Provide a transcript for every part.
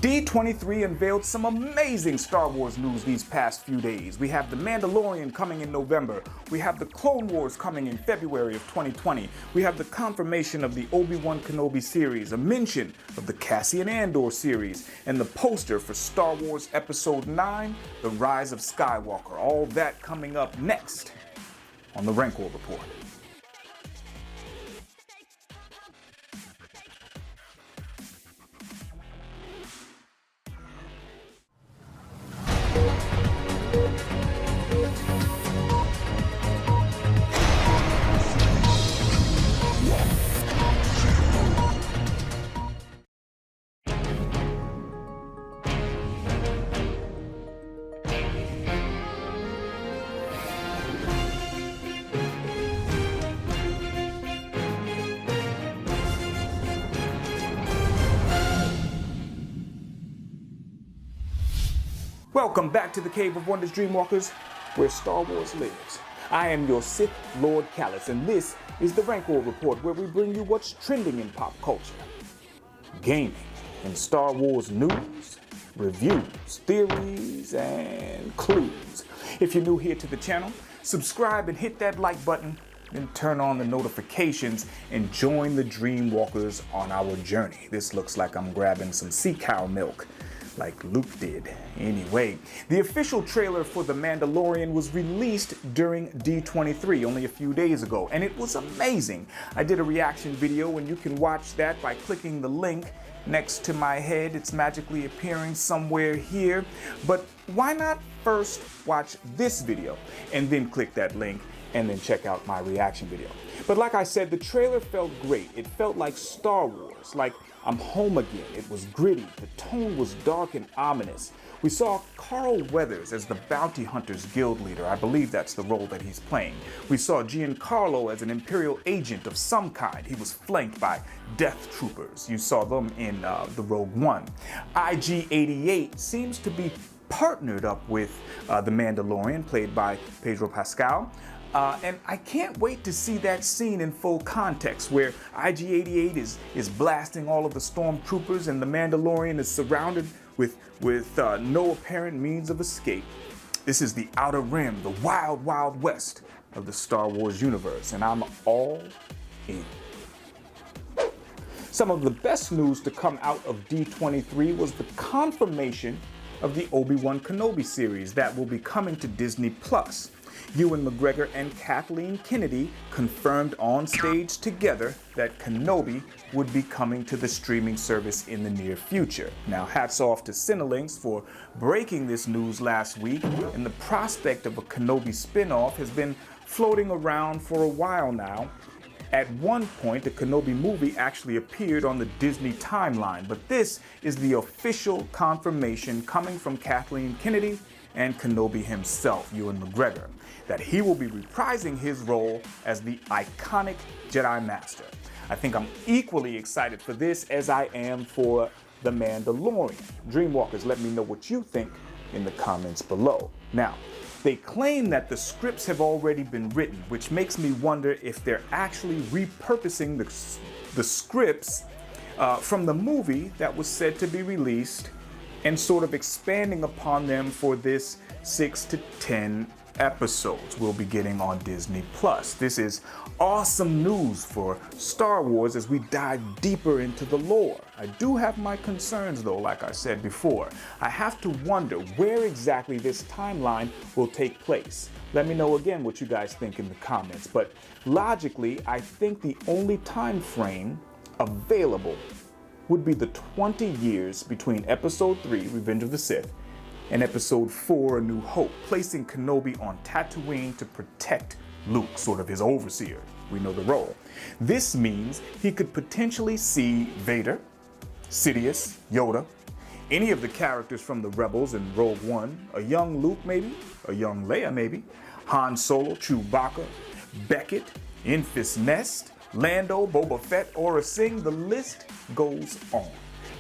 D23 unveiled some amazing Star Wars news these past few days. We have The Mandalorian coming in November. We have The Clone Wars coming in February of 2020. We have the confirmation of the Obi Wan Kenobi series, a mention of the Cassian Andor series, and the poster for Star Wars Episode 9, The Rise of Skywalker. All that coming up next on the Rancor Report. Welcome back to the Cave of Wonders, Dreamwalkers, where Star Wars lives. I am your Sith Lord Callous, and this is the Rancor Report, where we bring you what's trending in pop culture, gaming, and Star Wars news, reviews, theories, and clues. If you're new here to the channel, subscribe and hit that like button, then turn on the notifications and join the Dreamwalkers on our journey. This looks like I'm grabbing some sea cow milk, like Luke did. Anyway, the official trailer for The Mandalorian was released during D23 only a few days ago, and it was amazing. I did a reaction video, and you can watch that by clicking the link next to my head. It's magically appearing somewhere here. But why not first watch this video and then click that link and then check out my reaction video? But like I said, the trailer felt great. It felt like Star Wars, like I'm home again. It was gritty. The tone was dark and ominous. We saw Carl Weathers as the Bounty Hunters Guild leader. I believe that's the role that he's playing. We saw Giancarlo as an Imperial agent of some kind. He was flanked by Death Troopers. You saw them in the Rogue One. IG-88 seems to be partnered up with the Mandalorian, played by Pedro Pascal. And I can't wait to see that scene in full context, where IG-88 is blasting all of the stormtroopers and the Mandalorian is surrounded with no apparent means of escape. This is the Outer Rim, the wild, wild west of the Star Wars universe, and I'm all in. Some of the best news to come out of D23 was the confirmation of the Obi Wan Kenobi series that will be coming to Disney+. Ewan McGregor and Kathleen Kennedy confirmed on stage together that Kenobi would be coming to the streaming service in the near future. Now, hats off to Cinelinx for breaking this news last week, and the prospect of a Kenobi spin-off has been floating around for a while now. At one point, a Kenobi movie actually appeared on the Disney timeline, but this is the official confirmation coming from Kathleen Kennedy and Kenobi himself, Ewan McGregor, that he will be reprising his role as the iconic Jedi Master. I think I'm equally excited for this as I am for The Mandalorian. Dreamwalkers, let me know what you think in the comments below. Now, they claim that the scripts have already been written, which makes me wonder if they're actually repurposing the scripts from the movie that was said to be released and sort of expanding upon them for this 6 to 10 episodes we'll be getting on Disney+. This is awesome news for Star Wars as we dive deeper into the lore. I do have my concerns though, like I said before. I have to wonder where exactly this timeline will take place. Let me know again what you guys think in the comments, but logically, I think the only time frame available would be the 20 years between Episode 3, Revenge of the Sith, and Episode 4, A New Hope, placing Kenobi on Tatooine to protect Luke, sort of his overseer. We know the role. This means he could potentially see Vader, Sidious, Yoda, any of the characters from the Rebels and Rogue One, a young Luke maybe, a young Leia maybe, Han Solo, Chewbacca, Beckett, Enfys Nest, Lando, Boba Fett, Aurra Singh, the list goes on.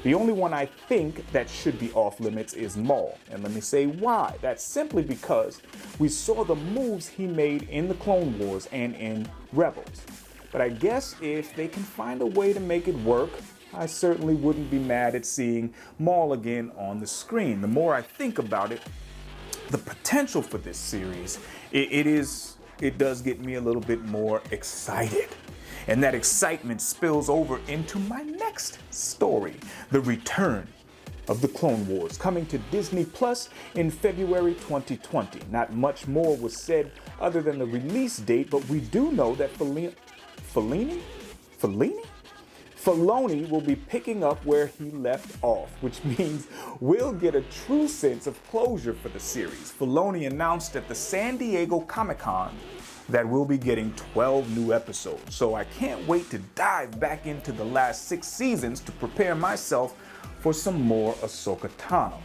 The only one I think that should be off limits is Maul, and let me say why. That's simply because we saw the moves he made in the Clone Wars and in Rebels. But I guess if they can find a way to make it work, I certainly wouldn't be mad at seeing Maul again on the screen. The more I think about it, the potential for this series, it does get me a little bit more excited. And that excitement spills over into my next story, the return of the Clone Wars, coming to Disney Plus in February 2020. Not much more was said other than the release date, but we do know that Filoni will be picking up where he left off, which means we'll get a true sense of closure for the series. Filoni announced at the San Diego Comic-Con that we'll be getting 12 new episodes, so I can't wait to dive back into the last 6 seasons to prepare myself for some more Ahsoka Tano.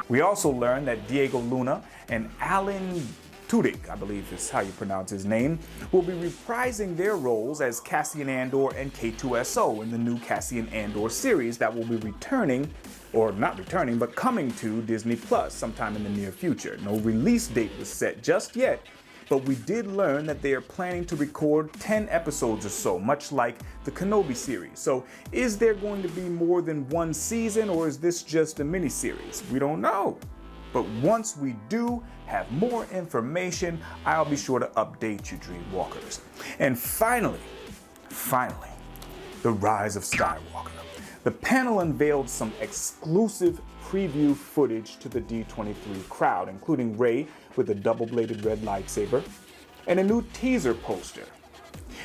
We also learned that Diego Luna and Alan Tudyk, I believe is how you pronounce his name, will be reprising their roles as Cassian Andor and K2SO in the new Cassian Andor series that will be returning, or not returning, but coming to Disney Plus sometime in the near future. No release date was set just yet, but we did learn that they are planning to record 10 episodes or so, much like the Kenobi series. So is there going to be more than one season, or is this just a mini-series? We don't know. But once we do have more information, I'll be sure to update you, Dreamwalkers. And finally, the rise of Skywalker. The panel unveiled some exclusive preview footage to the D23 crowd, including Rey with a double-bladed red lightsaber and a new teaser poster.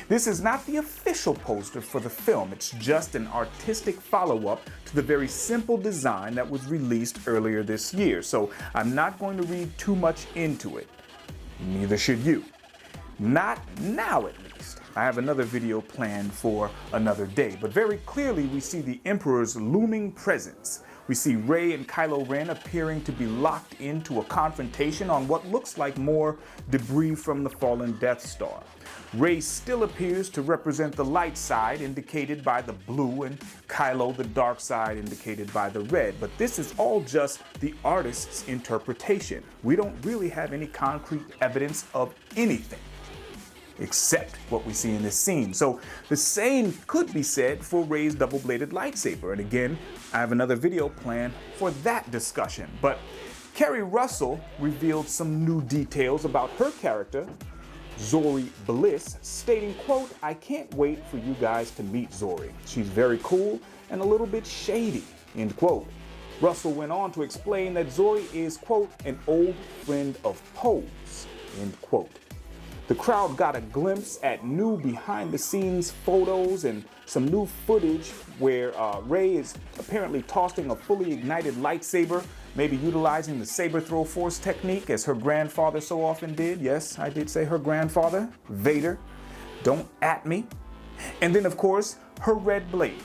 This is not the official poster for the film, it's just an artistic follow-up to the very simple design that was released earlier this year, so I'm not going to read too much into it. Neither should you. Not now, at least. I have another video planned for another day, but very clearly we see the Emperor's looming presence. We see Rey and Kylo Ren appearing to be locked into a confrontation on what looks like more debris from the fallen Death Star. Rey still appears to represent the light side, indicated by the blue, and Kylo the dark side, indicated by the red. But this is all just the artist's interpretation. We don't really have any concrete evidence of anything except what we see in this scene. So the same could be said for Rey's double-bladed lightsaber. And again, I have another video planned for that discussion. But Kerry Russell revealed some new details about her character, Zori Bliss, stating, quote, "I can't wait for you guys to meet Zori. She's very cool and a little bit shady," end quote. Russell went on to explain that Zori is, quote, "an old friend of Poe's," end quote. The crowd got a glimpse at new behind-the-scenes photos and some new footage where Rey is apparently tossing a fully ignited lightsaber, maybe utilizing the saber throw force technique as her grandfather so often did. Yes, I did say her grandfather, Vader. Don't at me. And then, of course, her red blade.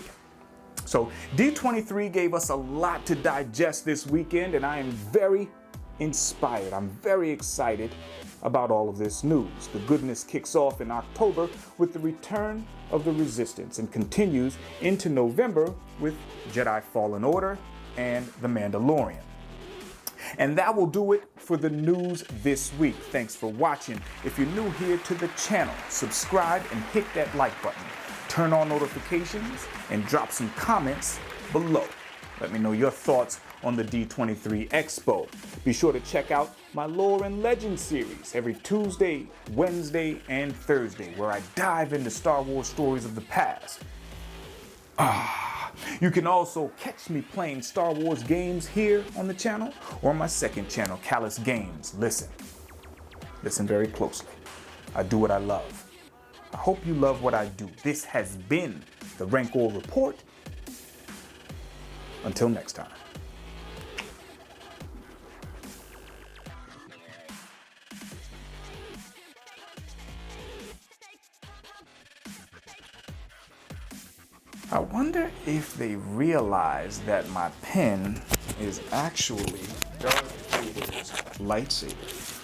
So D23 gave us a lot to digest this weekend, and I am very inspired. I'm very excited about all of this news. The goodness kicks off in October with the return of the Resistance and continues into November with Jedi Fallen Order and The Mandalorian. And that will do it for the news this week. Thanks for watching. If you're new here to the channel, subscribe and hit that like button. Turn on notifications and drop some comments below. Let me know your thoughts on the D23 Expo. Be sure to check out my Lore and Legend series every Tuesday, Wednesday, and Thursday, where I dive into Star Wars stories of the past. You can also catch me playing Star Wars games here on the channel or on my second channel, Callous Games. Listen very closely. I do what I love. I hope you love what I do. This has been the Rancor Report. Until next time. I wonder if they realize that my pen is actually Darth Vader's lightsaber.